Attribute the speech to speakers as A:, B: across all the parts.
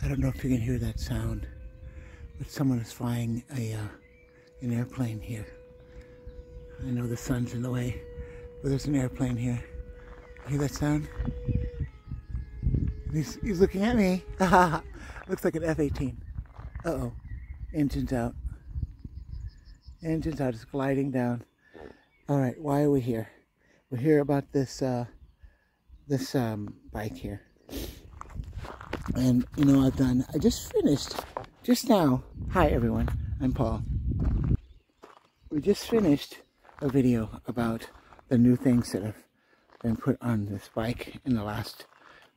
A: I don't know if you can hear that sound, but someone is flying an airplane here. I know the sun's in the way, but there's an airplane here. Hear that sound? He's looking at me. Looks like an F-18. Uh-oh. Engine's out. Engine's out. It's gliding down. All right. Why are we here? We're here about this bike here. And you know, I just finished just now. Hi everyone. I'm Paul. We just finished a video about the new things that have been put on this bike in the last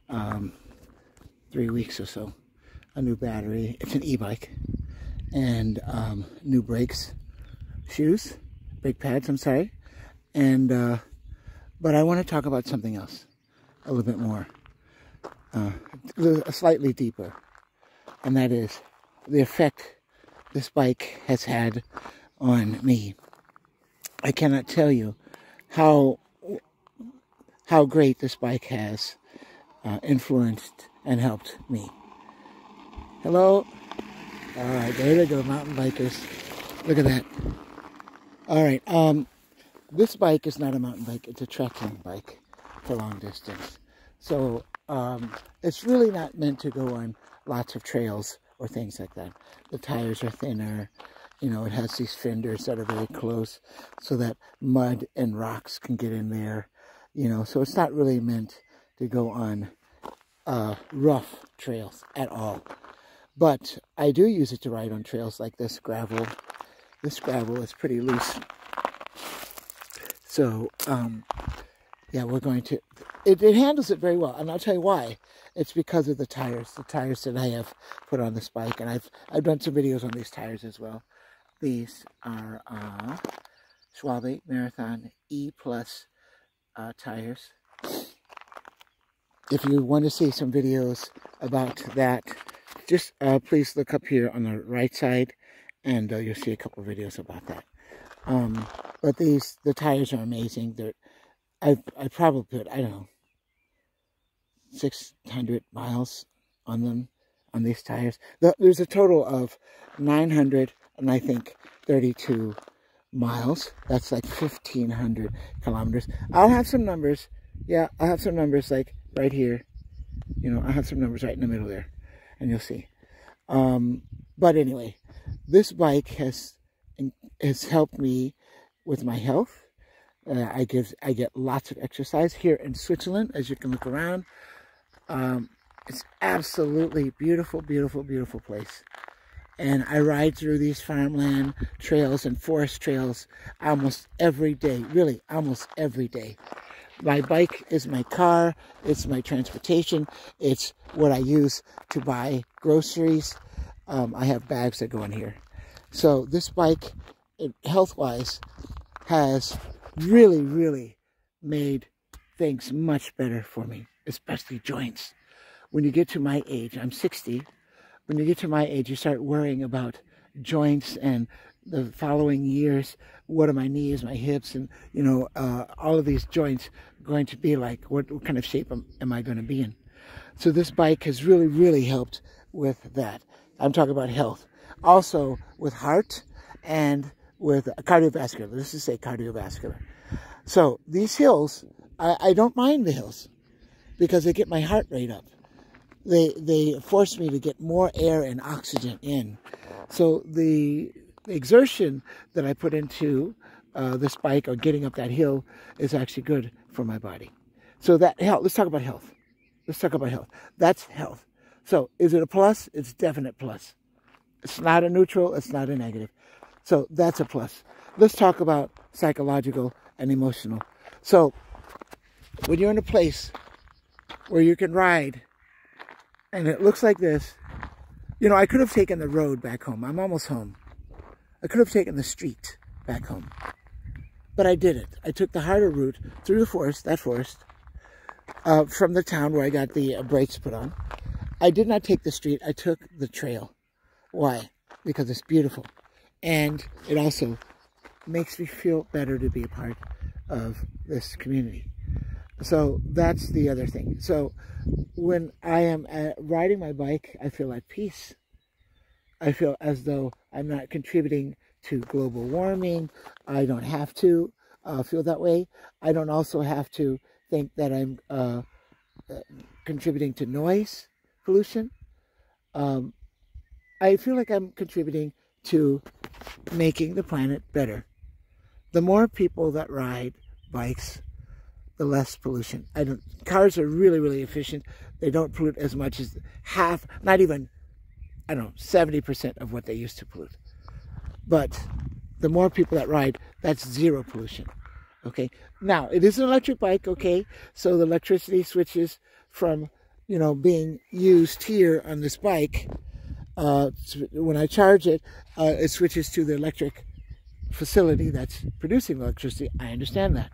A: 3 weeks or so. A new battery. It's an e-bike. And new brakes, shoes, brake pads, I'm sorry. And but I want to talk about something else a little bit more, slightly deeper, and that is the effect this bike has had on me. I cannot tell you how great this bike has influenced and helped me. Hello. All right, there they go, mountain bikers. Look at that. All right, this bike is not a mountain bike. It's a trekking bike for long distance. So it's really not meant to go on lots of trails or things like that. The tires are thinner. You know, it has these fenders that are very close so that mud and rocks can get in there. You know, so it's not really meant to go on rough trails at all. But I do use it to ride on trails like this gravel. This gravel is pretty loose. So, yeah, we're going to... It handles it very well, and I'll tell you why. It's because of the tires that I have put on this bike, and I've done some videos on these tires as well. These are Schwalbe Marathon E+ tires. If you want to see some videos about that, just please look up here on the right side, and you'll see a couple of videos about that. But the tires are amazing. I probably put, I don't know, 600 miles on them, on these tires. There's a total of 900 and I think 32 miles. That's like 1,500 kilometers. I'll have some numbers. Yeah, I'll have some numbers like right here. You know, I'll have some numbers right in the middle there, and you'll see. But anyway, this bike has helped me with my health. I get lots of exercise here in Switzerland, as you can look around. It's absolutely beautiful, beautiful, beautiful place. And I ride through these farmland trails and forest trails almost every day, really almost every day. My bike is my car, it's my transportation, it's what I use to buy groceries. I have bags that go in here. So this bike, health-wise, has really, really made things much better for me, especially joints. When you get to my age, I'm 60, when you get to my age, you start worrying about joints and the following years, what are my knees, my hips, and, you know, all of these joints going to be like? What kind of shape am I going to be in? So this bike has really, really helped with that. I'm talking about health. Also with heart and with cardiovascular. Let's just say cardiovascular. So these hills, I don't mind the hills because they get my heart rate up. They force me to get more air and oxygen in. So the exertion that I put into this bike or getting up that hill is actually good for my body. So that health. Let's talk about health. Let's talk about health. That's health. So is it a plus? It's a definite plus. It's not a neutral. It's not a negative. So that's a plus. Let's talk about psychological and emotional. So when you're in a place where you can ride and it looks like this, you know, I could have taken the road back home. I'm almost home. I could have taken the street back home. But I didn't. I took the harder route through the forest, from the town where I got the brakes put on. I did not take the street. I took the trail. Why? Because it's beautiful. And it also makes me feel better to be a part of this community. So that's the other thing. So when I am riding my bike, I feel at peace. I feel as though I'm not contributing to global warming. I don't have to feel that way. I don't also have to think that I'm contributing to noise pollution. I feel like I'm contributing to making the planet better. The more people that ride bikes, the less pollution. Cars are really, really efficient. They don't pollute as much as half, not even, I don't know, 70% of what they used to pollute. But the more people that ride, that's zero pollution. Okay. Now, it is an electric bike, okay? So the electricity switches from, being used here on this bike. When I charge it, it switches to the electric facility that's producing electricity. I understand that.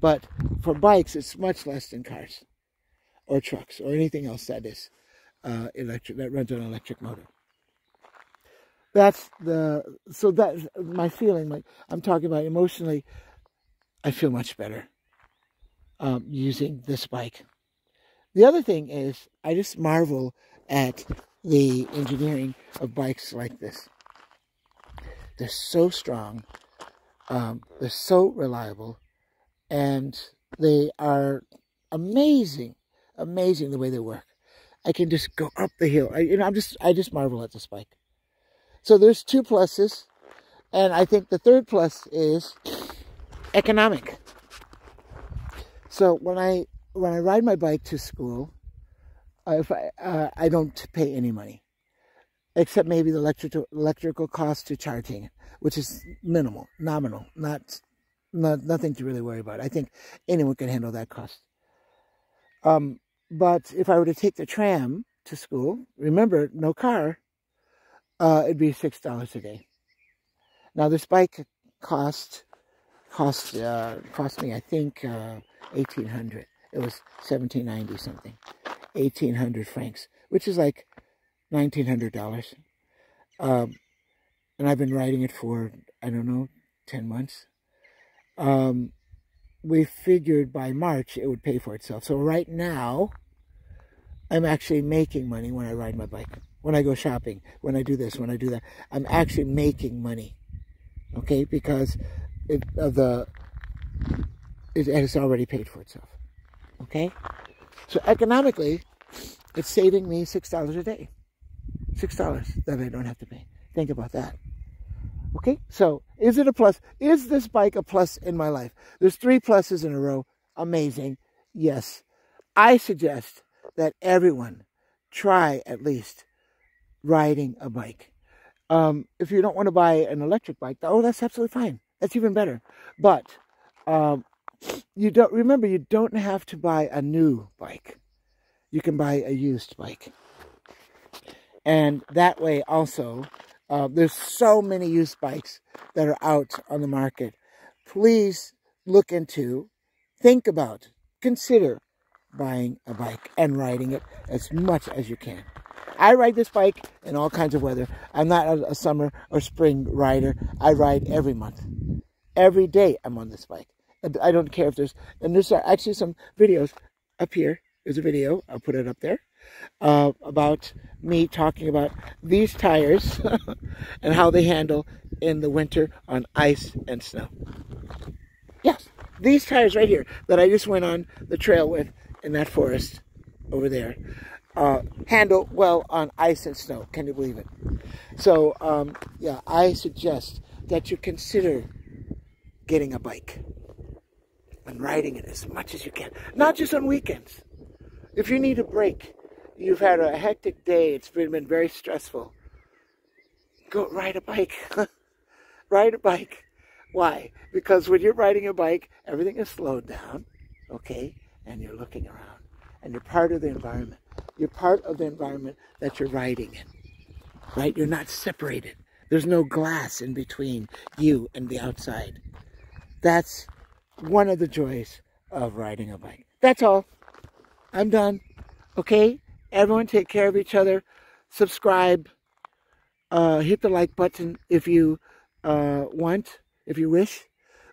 A: But for bikes, it's much less than cars or trucks or anything else that is electric, that runs on an electric motor. That's my feeling. Like I'm talking about emotionally, I feel much better using this bike. The other thing is, I just marvel at the engineering of bikes like this. They're so strong, they're so reliable, and they are amazing the way they work. I can just go up the hill. I just marvel at this bike. So there's 2 pluses, and I think the third plus is economic. So when I ride my bike to school, I don't pay any money, except maybe the electrical cost to charging it, which is minimal, nominal, nothing to really worry about. I think anyone can handle that cost. But if I were to take the tram to school, remember, no car, it'd be $6 a day. Now this bike cost me, I think, $1,800. It was $1,790 something, 1,800 francs, which is like $1,900. And I've been riding it for, I don't know, 10 months. We figured by March it would pay for itself. So right now, I'm actually making money when I ride my bike. When I go shopping, when I do this, when I do that, I'm actually making money. Okay, because it has already paid for itself. Okay, so economically, it's saving me $6 a day. $6 that I don't have to pay. Think about that. Okay, so is it a plus? Is this bike a plus in my life? There's 3 pluses in a row. Amazing. Yes. I suggest that everyone try at least riding a bike. If you don't want to buy an electric bike, that's absolutely fine. That's even better. But you don't have to buy a new bike. You can buy a used bike. And that way also, there's so many used bikes that are out on the market. Please look into, think about, consider buying a bike and riding it as much as you can. I ride this bike in all kinds of weather. I'm not a summer or spring rider. I ride every month. Every day I'm on this bike. I don't care if there's actually some videos up here. There's a video, I'll put it up there, about me talking about these tires and how they handle in the winter on ice and snow. Yes, these tires right here that I just went on the trail with in that forest over there handle well on ice and snow. Can you believe it? So, yeah, I suggest that you consider getting a bike and riding it as much as you can. Not just on weekends. If you need a break, you've had a hectic day, it's been very stressful, go ride a bike. Ride a bike. Why? Because when you're riding a bike, everything is slowed down, okay? And you're looking around. And you're part of the environment. You're part of the environment that you're riding in, right? You're not separated. There's no glass in between you and the outside. That's one of the joys of riding a bike. That's all. I'm done. Okay? Everyone take care of each other. Subscribe. Hit the like button if you want, if you wish.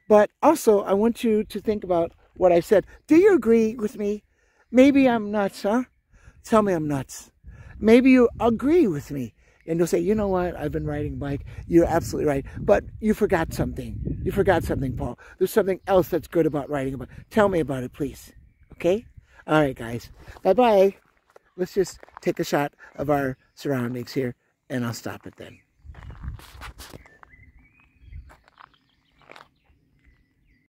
A: But also, I want you to think about what I said. Do you agree with me? Maybe I'm nuts, huh? Tell me I'm nuts. Maybe you agree with me. And you'll say, you know what? I've been riding a bike. You're absolutely right. But you forgot something. You forgot something, Paul. There's something else that's good about riding a bike. Tell me about it, please. Okay? All right, guys. Bye-bye. Let's just take a shot of our surroundings here, and I'll stop it then.